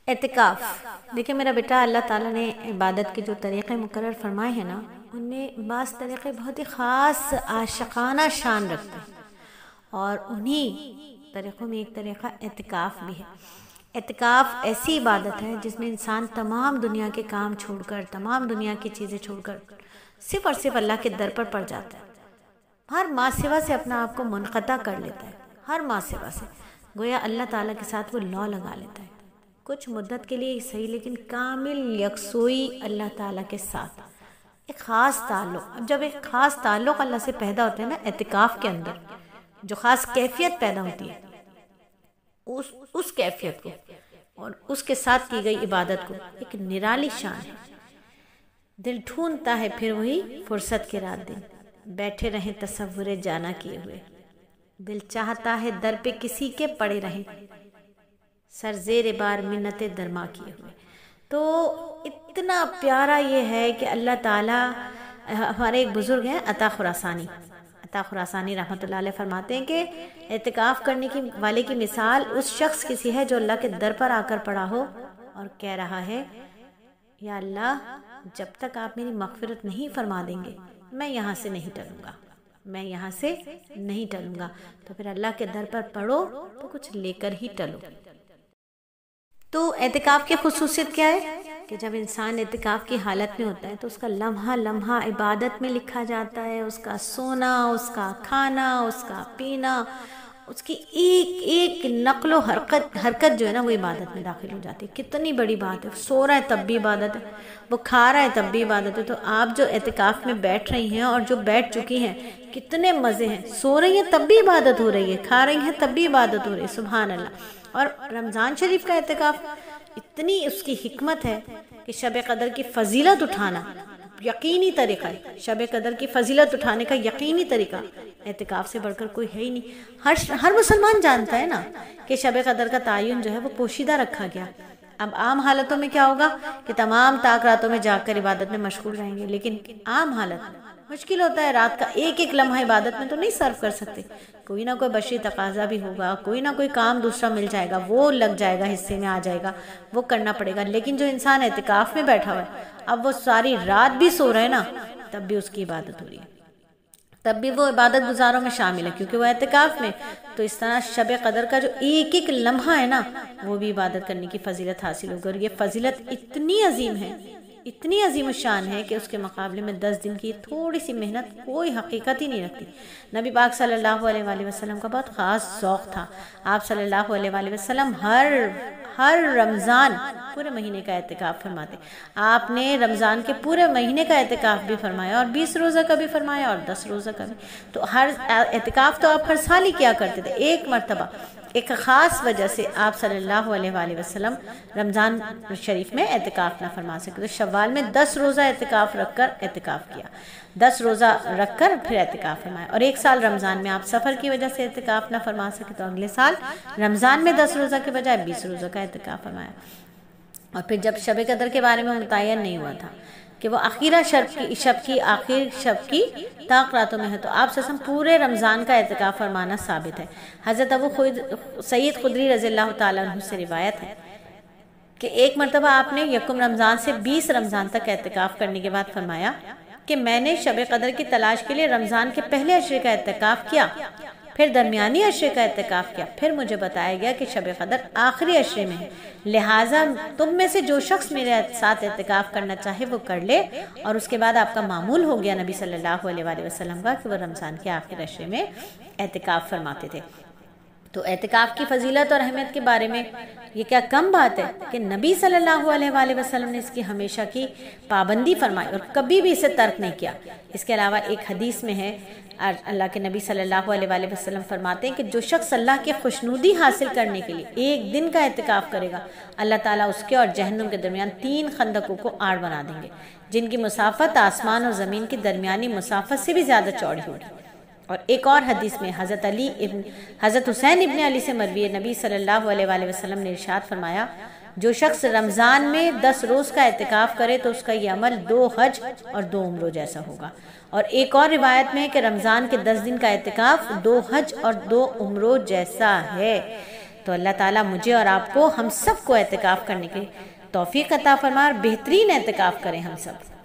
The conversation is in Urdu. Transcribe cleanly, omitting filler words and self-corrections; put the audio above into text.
اعتکاف دیکھیں میرا بیٹا، اللہ تعالیٰ نے عبادت کے جو طریقے مقرر فرمائے ہیں نا، ان میں بعض طریقے بہت ہی خاص عاشقانہ شان رکھتے ہیں، اور انہی طریقوں میں ایک طریقہ اعتکاف بھی ہے۔ اعتکاف ایسی عبادت ہے جس میں انسان تمام دنیا کے کام چھوڑ کر، تمام دنیا کی چیزیں چھوڑ کر صرف اور صرف اللہ کے در پر پڑ جاتا ہے، ہر ماں سوا سے اپنا آپ کو منقطع کر لیتا ہے، ہر ماں سوا سے گویا اللہ تعالیٰ کے ساتھ وہ لا لگا لیتا ہے، کچھ مدت کے لیے صحیح لیکن کامل یکسوئی اللہ تعالیٰ کے ساتھ، ایک خاص تعلق۔ اب جب ایک خاص تعلق اللہ سے پیدا ہوتا ہے نا اعتکاف کے اندر، جو خاص کیفیت پیدا ہوتی ہے، اس کیفیت کو اور اس کے ساتھ کی گئی عبادت کو ایک نرالی شان ہے۔ دل ڈھونڈتا ہے پھر وہی فرصت کے رات دن، بیٹھے رہیں تصور جانا کیے ہوئے، دل چاہتا ہے در پہ کسی کے پڑے رہیں، سر زیر بار منت درما کیے ہوئے۔ تو اتنا پیارا یہ ہے کہ اللہ تعالیٰ، ہمارے ایک بزرگ ہیں عطا خراسانی رحمۃ اللہ علیہ، فرماتے ہیں کہ اعتکاف کرنے کی والے کی مثال اس شخص کی سی ہے جو اللہ کے در پر آ کر پڑا ہو اور کہہ رہا ہے، یا اللہ جب تک آپ میری مغفرت نہیں فرما دیں گے میں یہاں سے نہیں ٹلوں گا، میں یہاں سے نہیں ٹلوں گا۔ تو پھر اللہ کے در پر پڑھو تو کچھ لے کر ہی ٹلو۔ تو اعتکاف کی خصوصیت کیا ہے کہ جب انسان اعتکاف کی حالت میں ہوتا ہے تو اس کا لمحہ لمحہ عبادت میں لکھا جاتا ہے، اس کا سونا، اس کا کھانا، اس کا پینا، اس کی ایک ایک نقل و حرکت جو ہے نا وہ عبادت میں داخل ہو جاتی ہے۔ کتنی بڑی بات ہے، سو رہا ہے تب بھی عبادت ہے، وہ کھا رہا ہے تب بھی عبادت ہے۔ تو آپ جو اعتکاف میں بیٹھ رہی ہیں اور جو بیٹھ چکی ہیں، کتنے مزے ہیں، سو رہی ہیں تب بھی عبادت ہو رہی ہے، کھا رہی ہیں تب بھی عبادت ہو رہی ہے، سبحان اللہ۔ اور رمضان شریف کا اعتکاف اتنی اس کی حکمت ہے کہ شب قدر کی فضیلت اٹھانا یقینی طریقہ ہے، شب قدر کی فضیلت اٹھانے کا یقینی طریقہ اعتکاف سے بڑھ کر کوئی ہے ہی نہیں۔ ہر مسلمان جانتا ہے نا کہ شب قدر کا تعین جو ہے وہ پوشیدہ رکھا گیا۔ اب عام حالتوں میں کیا ہوگا کہ تمام طاق راتوں میں جاگ کر عبادت میں مشغول رہیں گے، لیکن عام حالت مشکل ہوتا ہے، رات کا ایک ایک لمحہ عبادت میں تو نہیں صرف کر سکتے، کوئی نہ کوئی بشری تقاضا بھی ہوگا، کوئی نہ کوئی کام دوسرا مل جائے گا، وہ لگ جائے گا، حصے میں آ جائے گا، وہ کرنا پڑے گا۔ لیکن جو انسان اعتکاف میں بیٹھا ہوا ہے، اب وہ ساری رات بھی سو رہا ہے نا، تب بھی اس کی عبادت ہو رہی ہے، تب بھی وہ عبادت گزاروں میں شامل ہے کیونکہ وہ اعتکاف میں۔ تو اس طرح شب قدر کا جو ایک ایک لمحہ ہے نا وہ بھی عبادت کرنے کی فضیلت حاصل ہوگی، اور یہ فضیلت اتنی عظیم ہے، اتنی عظیم الشان ہے کہ اس کے مقابلے میں 10 دن کی تھوڑی سی محنت کوئی حقیقت ہی نہیں رکھتی۔ نبی پاک صلی اللہ علیہ وآلہ وسلم کا بہت خاص ذوق تھا، آپ صلی اللہ علیہ وآلہ وسلم ہر رمضان پورے مہینے کا اعتکاف فرماتے۔ آپ نے رمضان کے پورے مہینے کا اعتکاف بھی فرمایا، اور 20 روزہ کا بھی فرمایا، اور 10 روزہ کا بھی۔ تو ہر اعتکاف تو آپ ہر سال ہی کیا کرتے تھے، ایک مرتبہ ایک خاص وجہ سے آپ صلی اللہ علیہ وآلہ وسلم رمضان شریف میں اعتکاف نہ فرما سکے، تو شوال میں 10 روزہ اعتکاف رکھ کر اعتکاف کیا، 10 روزہ رکھ کر پھر اعتکاف فرمایا۔ اور ایک سال رمضان میں آپ سفر کی وجہ سے اعتکاف نہ فرما سکے، تو اگلے سال رمضان میں 10 روزہ کے بجائے 20 روزہ کا اعتکاف فرمایا۔ اور پھر جب شب قدر کے بارے میں متعین نہیں ہوا تھا کہ وہ آخر شب کی طاق راتوں میں ہے، تو آپ سے پورے رمضان کا اعتکاف فرمانا ثابت ہے۔ حضرت ابو سعید خدری رضی اللہ تعالیٰ عنہ سے روایت ہے کہ ایک مرتبہ آپ نے یکم رمضان سے 20 رمضان تک اعتکاف کرنے کے بعد فرمایا کہ میں نے شب قدر کی تلاش کے لیے رمضان کے پہلے عشرے کا اعتکاف کیا، پھر درمیانی عشرے کا اعتکاف کیا، پھر مجھے بتایا گیا کہ شب قدر آخری عشرے میں ہے، لہٰذا تم میں سے جو شخص میرے ساتھ اعتکاف کرنا چاہے وہ کر لے۔ اور اس کے بعد آپ کا معمول ہو گیا نبی صلی اللہ علیہ وآلہ وسلم کا کہ وہ رمضان کے آخر عشرے میں اعتکاف فرماتے تھے۔ تو اعتکاف کی فضیلت اور اہمیت کے بارے میں یہ کیا کم بات ہے کہ نبی صلی اللہ علیہ وآلہ وسلم نے اس کی ہمیشہ کی پابندی فرمائی اور کبھی بھی اسے ترک نہیں کیا۔ اس کے علاوہ ایک حدیث میں ہے، اللہ کے نبی صلی اللہ علیہ وآلہ وسلم فرماتے ہیں کہ جو شخص اللہ کی خوشنودی حاصل کرنے کے لیے ایک دن کا اعتکاف کرے گا، اللہ تعالیٰ اس کے اور جہنم کے درمیان 3 خندقوں کو آڑ بنا دیں گے، جن کی مسافت آسمان اور زمین کی درمیانی مسافت سے بھی زیادہ چوڑی ہوگی۔ اور ایک اور حدیث میں حضرت حسین ابن علی سے مروی ہے، نبی صلی اللہ علیہ وآلہ وسلم نے ارشاد فرمایا، جو شخص رمضان میں 10 روز کا اعتکاف کرے تو اس کا یہ عمل 2 حج اور 2 عمروں جیسا ہوگا۔ اور ایک اور روایت میں ہے کہ رمضان کے 10 دن کا اعتکاف 2 حج اور 2 عمروں جیسا ہے۔ تو اللہ تعالیٰ مجھے اور آپ کو، ہم سب کو اعتکاف کرنے کی توفیق عطا فرمائے اور بہترین اعتکاف کریں ہم سب.